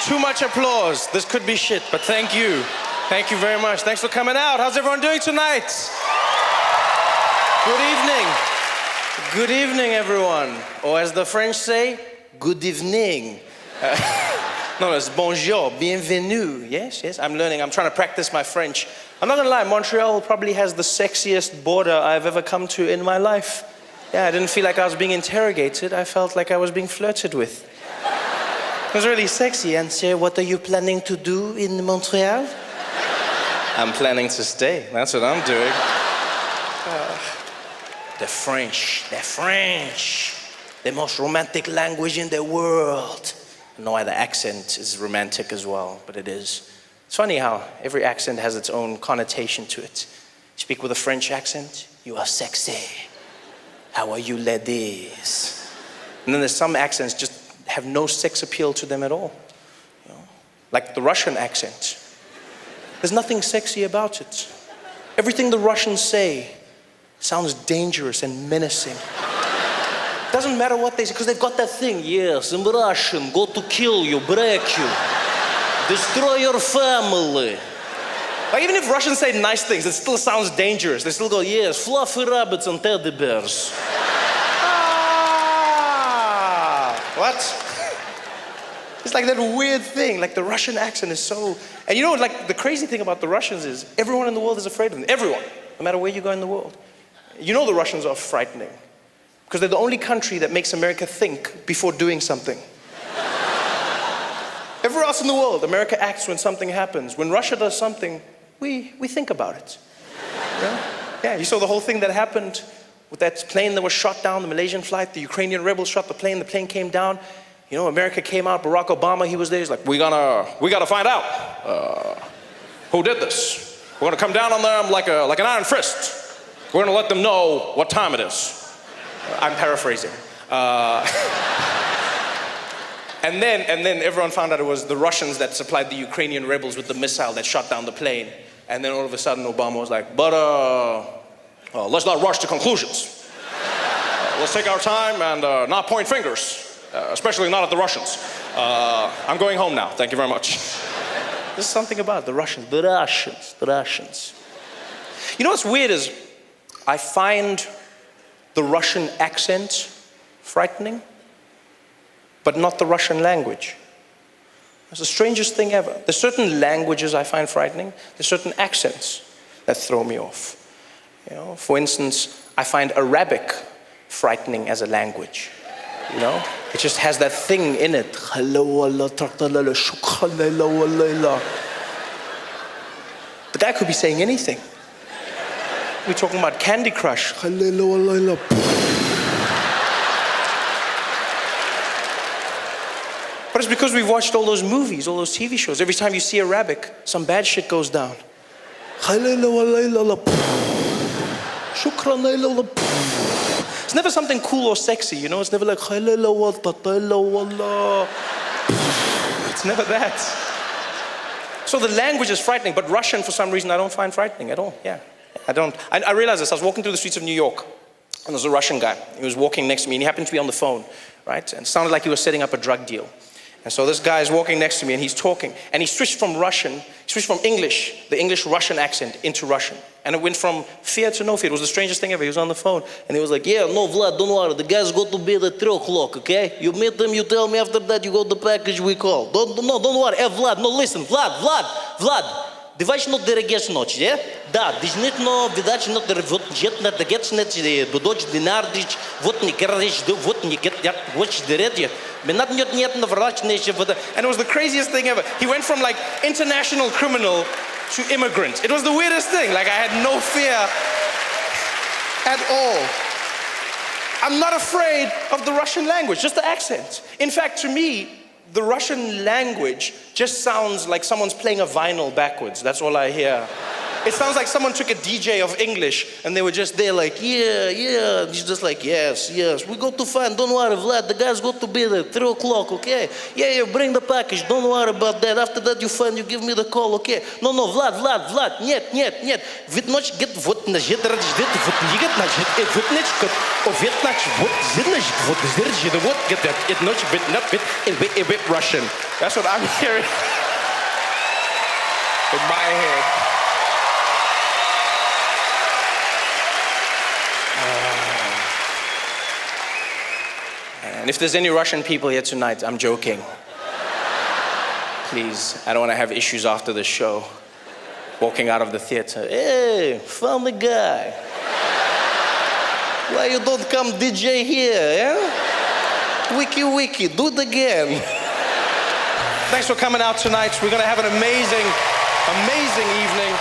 Too much applause. This could be shit, but thank you. Thank you very much. Thanks for coming out. How's everyone doing tonight? Good evening. Good evening, everyone. Or as the French say, good evening. No, it's bonjour, bienvenue. Yes, I'm learning. I'm trying to practice my French. I'm not gonna lie, Montreal probably has the sexiest border I've ever come to in my life. Yeah, I didn't feel like I was being interrogated. I felt like I was being flirted with. It was really sexy. And say, what are you planning to do in Montreal? I'm planning to stay. That's what I'm doing. The French. The most romantic language in the world. I don't know why the accent is romantic as well, but it is. It's funny how every accent has its own connotation to it. You speak with a French accent, you are sexy. How are you, ladies? And then there's some accents just have no sex appeal to them at all. You know? Like the Russian accent. There's nothing sexy about it. Everything the Russians say sounds dangerous and menacing. Doesn't matter what they say, because they've got that thing. Yes, I'm Russian, go to kill you, break you, destroy your family. Like even if Russians say nice things, it still sounds dangerous. They still go, yes, fluffy rabbits and teddy bears. What? It's like that weird thing, like the Russian accent is so... And you know, like the crazy thing about the Russians is everyone in the world is afraid of them. Everyone, no matter where you go in the world. You know the Russians are frightening because they're the only country that makes America think before doing something. Everywhere else in the world, America acts when something happens. When Russia does something, we think about it. Yeah, you saw the whole thing that happened with that plane that was shot down, the Malaysian flight, the Ukrainian rebels shot the plane came down. You know, America came out, Barack Obama, he was there, he's like, we gotta find out who did this. We're gonna come down on them like an iron fist. We're gonna let them know what time it is. I'm paraphrasing. And then everyone found out it was the Russians that supplied the Ukrainian rebels with the missile that shot down the plane. And then all of a sudden Obama was like, but let's not rush to conclusions. Let's take our time and not point fingers, especially not at the Russians. I'm going home now, thank you very much. There's something about the Russians. You know what's weird is I find the Russian accent frightening, but not the Russian language. It's the strangest thing ever. There's certain languages I find frightening. There's certain accents that throw me off. You know, for instance, I find Arabic frightening as a language. You know, it just has that thing in it. The guy could be saying anything. We're talking about Candy Crush. But it's because we've watched all those movies, all those TV shows. Every time you see Arabic, some bad shit goes down. It's never something cool or sexy, you know? It's never like, it's never that. So the language is frightening, but Russian, for some reason, I don't find frightening at all. Yeah, I don't. I realized this. I was walking through the streets of New York, and there was a Russian guy. He was walking next to me, and he happened to be on the phone, right? And it sounded like he was setting up a drug deal. And so this guy is walking next to me, and he's talking. And he switched from English, the English-Russian accent, into Russian. And it went from fear to no fear. It was the strangest thing ever. He was on the phone, and he was like, yeah, no, Vlad, don't worry. The guy's got to be at 3 o'clock, okay? You meet him, you tell me after that, you got the package we call. Don't worry. Hey, Vlad, no, listen. Vlad. Девачно дерегеш ночь, yeah? Да, действительно, видачно деревотничетно дегетснет, будоч динардич, вот не кердиш, вот не гетят, вот дередje. And it was the craziest thing ever. He went from like international criminal to immigrant. It was the weirdest thing. Like I had no fear at all. I'm not afraid of the Russian language, just the accent. In fact, to me, the Russian language just sounds like someone's playing a vinyl backwards. That's all I hear. It sounds like someone took a DJ of English and they were just there like, yeah, yeah. And he's just like, yes, yes. We go to find, don't worry, Vlad, the guys go to be there, 3 o'clock, okay? Yeah, yeah, bring the package, don't worry about that. After that you find, you give me the call, okay? No, Vlad, нет. Вид ночь get вот на жит радждет, вот нигет на жит, вот ночь кот, овет нач вот зиднаш вот зирджи, вот get that, it ночь bit not bit, a bit Russian. That's what I'm hearing in my head. And if there's any Russian people here tonight, I'm joking. Please, I don't want to have issues after the show. Walking out of the theater, hey, found the guy. Why you don't come DJ here, yeah? Wiki, do it again. Thanks for coming out tonight. We're gonna have an amazing evening.